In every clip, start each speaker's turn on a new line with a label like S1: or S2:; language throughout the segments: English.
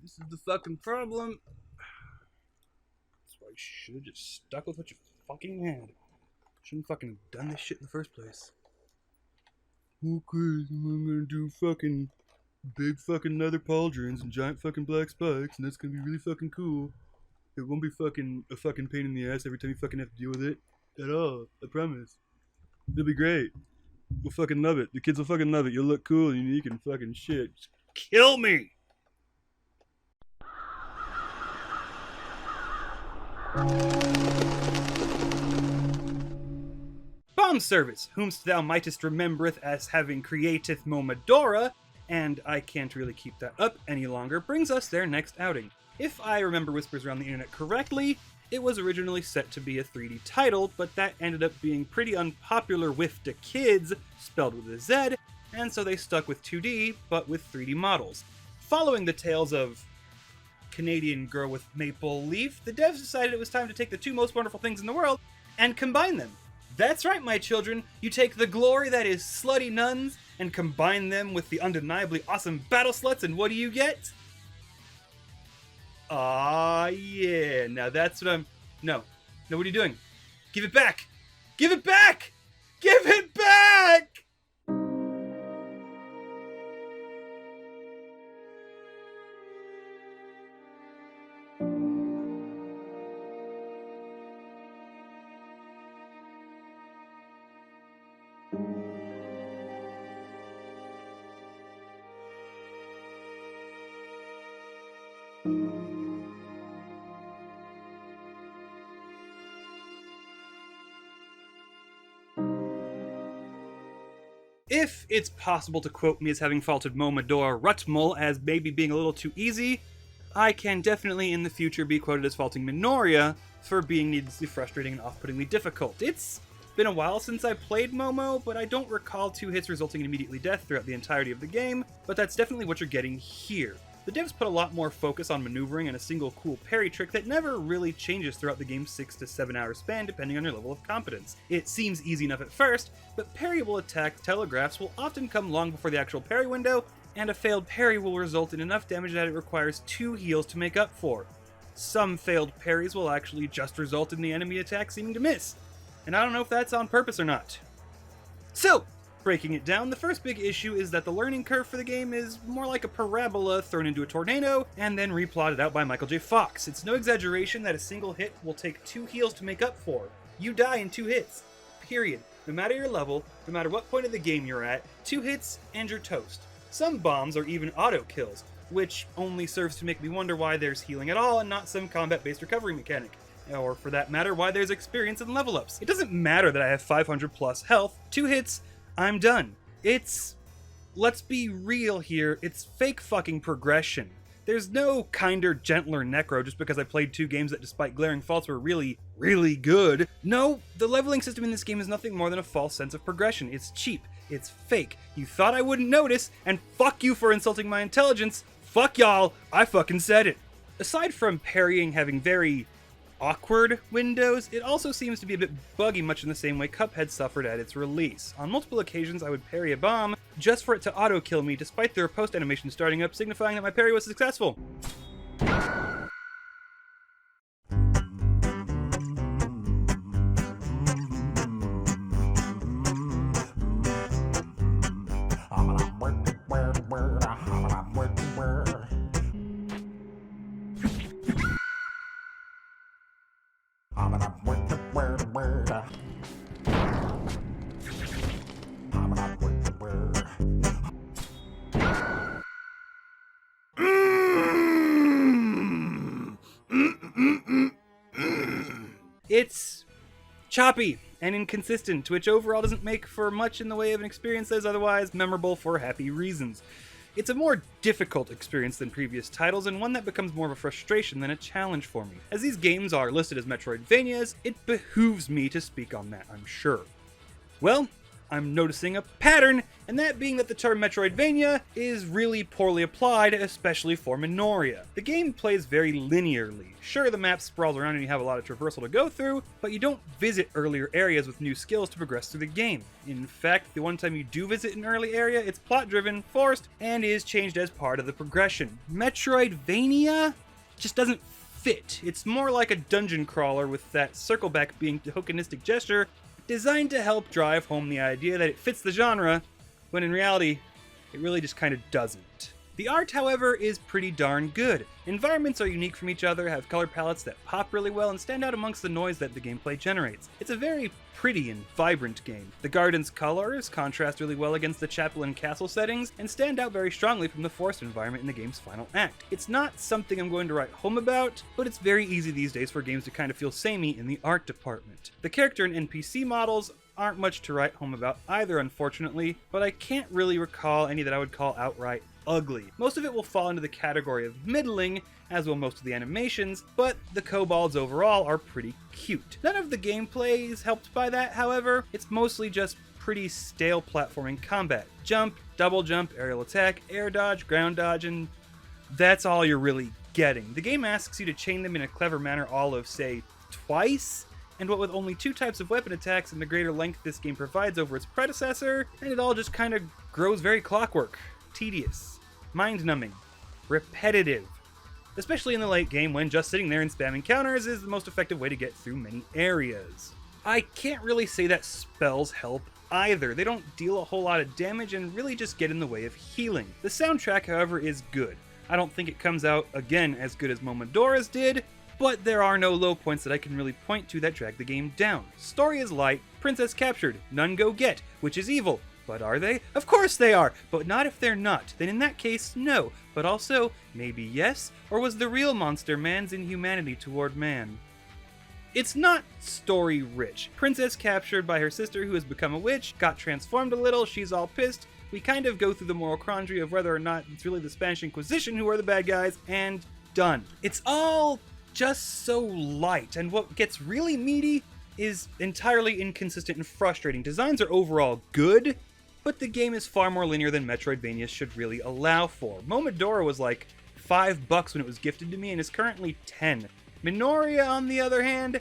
S1: This is the fucking problem. That's why you should have just stuck with what you fucking had. Shouldn't fucking have done this shit in the first place. Okay, I'm gonna do fucking big fucking nether pauldrons and giant fucking black spikes, and that's gonna be really fucking cool. It won't be fucking a fucking pain in the ass every time you fucking have to deal with it at all. I promise. It'll be great. We'll fucking love it. The kids will fucking love it. You'll look cool and unique and fucking shit. Just kill me! Bombservice, whomst thou mightest remembereth as having createth Momodora, and I can't really keep that up any longer, brings us their next outing. If I remember whispers around the internet correctly, it was originally set to be a 3D title, but that ended up being pretty unpopular with the kids, spelled with a Z, and so they stuck with 2D, but with 3D models. Following the tales of Canadian Girl with Maple Leaf, the devs decided it was time to take the two most wonderful things in the world and combine them. That's right, my children, you take the glory that is slutty nuns and combine them with the undeniably awesome battle sluts, and what do you get? Ah, yeah. Now that's what I'm... No, what are you doing? Give it back! Give it back! Give it back! If it's possible to quote me as having faulted Momodora Rutmul as maybe being a little too easy, I can definitely in the future be quoted as faulting Minoria for being needlessly frustrating and off-puttingly difficult. It's been a while since I played Momo, but I don't recall 2 hits resulting in immediately death throughout the entirety of the game, but that's definitely what you're getting here. The devs put a lot more focus on maneuvering and a single cool parry trick that never really changes throughout the game's 6 to 7 hour span depending on your level of competence. It seems easy enough at first, but parryable attack telegraphs will often come long before the actual parry window, and a failed parry will result in enough damage that it requires 2 heals to make up for. Some failed parries will actually just result in the enemy attack seeming to miss, and I don't know if that's on purpose or not. So, breaking it down, the first big issue is that the learning curve for the game is more like a parabola thrown into a tornado and then replotted out by Michael J. Fox. It's no exaggeration that a single hit will take 2 heals to make up for. You die in 2 hits. Period. No matter your level, no matter what point of the game you're at, 2 hits and you're toast. Some bombs are even auto kills, which only serves to make me wonder why there's healing at all and not some combat-based recovery mechanic. Or for that matter, why there's experience and level ups. It doesn't matter that I have 500 plus health, 2 hits, I'm done. Let's be real here, it's fake fucking progression. There's no kinder, gentler Necro just because I played 2 games that despite glaring faults were really, really good. No, the leveling system in this game is nothing more than a false sense of progression. It's cheap, it's fake. You thought I wouldn't notice, and fuck you for insulting my intelligence. Fuck y'all, I fucking said it. Aside from parrying having very awkward windows, it also seems to be a bit buggy, much in the same way Cuphead suffered at its release. On multiple occasions I would parry a bomb just for it to auto-kill me despite their post-animation starting up, signifying that my parry was successful. It's choppy and inconsistent, which overall doesn't make for much in the way of an experience that is otherwise memorable for happy reasons. It's a more difficult experience than previous titles, and one that becomes more of a frustration than a challenge for me. As these games are listed as Metroidvanias, it behooves me to speak on that, I'm sure. Well, I'm noticing a pattern, and that being that the term Metroidvania is really poorly applied, especially for Minoria. The game plays very linearly. Sure, the map sprawls around and you have a lot of traversal to go through, but you don't visit earlier areas with new skills to progress through the game. In fact, the one time you do visit an early area, it's plot-driven, forced, and is changed as part of the progression. Metroidvania just doesn't fit. It's more like a dungeon crawler with that circle back being a tokenistic gesture designed to help drive home the idea that it fits the genre, when in reality, it really just kind of doesn't. The art, however, is pretty darn good. Environments are unique from each other, have color palettes that pop really well, and stand out amongst the noise that the gameplay generates. It's a very pretty and vibrant game. The garden's colors contrast really well against the chapel and castle settings, and stand out very strongly from the forest environment in the game's final act. It's not something I'm going to write home about, but it's very easy these days for games to kind of feel samey in the art department. The character and NPC models aren't much to write home about either, unfortunately, but I can't really recall any that I would call outright ugly. Most of it will fall into the category of middling, as will most of the animations, but the kobolds overall are pretty cute. None of the gameplay is helped by that, however. It's mostly just pretty stale platforming combat. Jump, double jump, aerial attack, air dodge, ground dodge, and that's all you're really getting. The game asks you to chain them in a clever manner all of, say, twice? And what with only 2 types of weapon attacks and the greater length this game provides over its predecessor, and it all just kind of grows very clockwork, tedious, mind-numbing, repetitive. Especially in the late game when just sitting there and spamming counters is the most effective way to get through many areas. I can't really say that spells help either. They don't deal a whole lot of damage and really just get in the way of healing. The soundtrack, however, is good. I don't think it comes out, again, as good as Momodora's did, but there are no low points that I can really point to that drag the game down. Story is light, princess captured, none go get, which is evil. But are they? Of course they are! But not if they're not. Then in that case, no. But also, maybe yes? Or was the real monster man's inhumanity toward man? It's not story-rich. Princess captured by her sister who has become a witch, got transformed a little, she's all pissed. We kind of go through the moral quandary of whether or not it's really the Spanish Inquisition who are the bad guys, and done. It's all just so light, and what gets really meaty is entirely inconsistent and frustrating. Designs are overall good, but the game is far more linear than Metroidvania should really allow for. Momodora was like $5 when it was gifted to me and is currently 10. Minoria, on the other hand,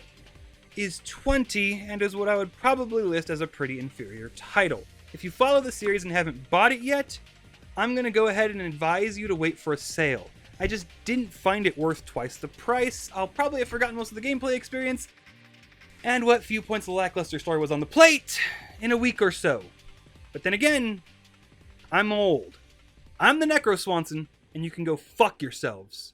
S1: is 20 and is what I would probably list as a pretty inferior title. If you follow the series and haven't bought it yet, I'm going to go ahead and advise you to wait for a sale. I just didn't find it worth twice the price. I'll probably have forgotten most of the gameplay experience and what few points of lackluster story was on the plate in a week or so. But then again, I'm old. I'm the TheNecroswanson, and you can go fuck yourselves.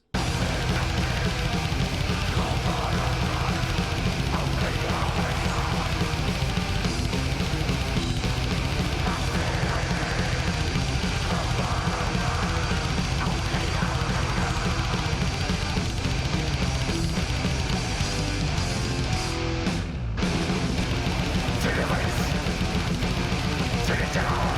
S2: Take it down!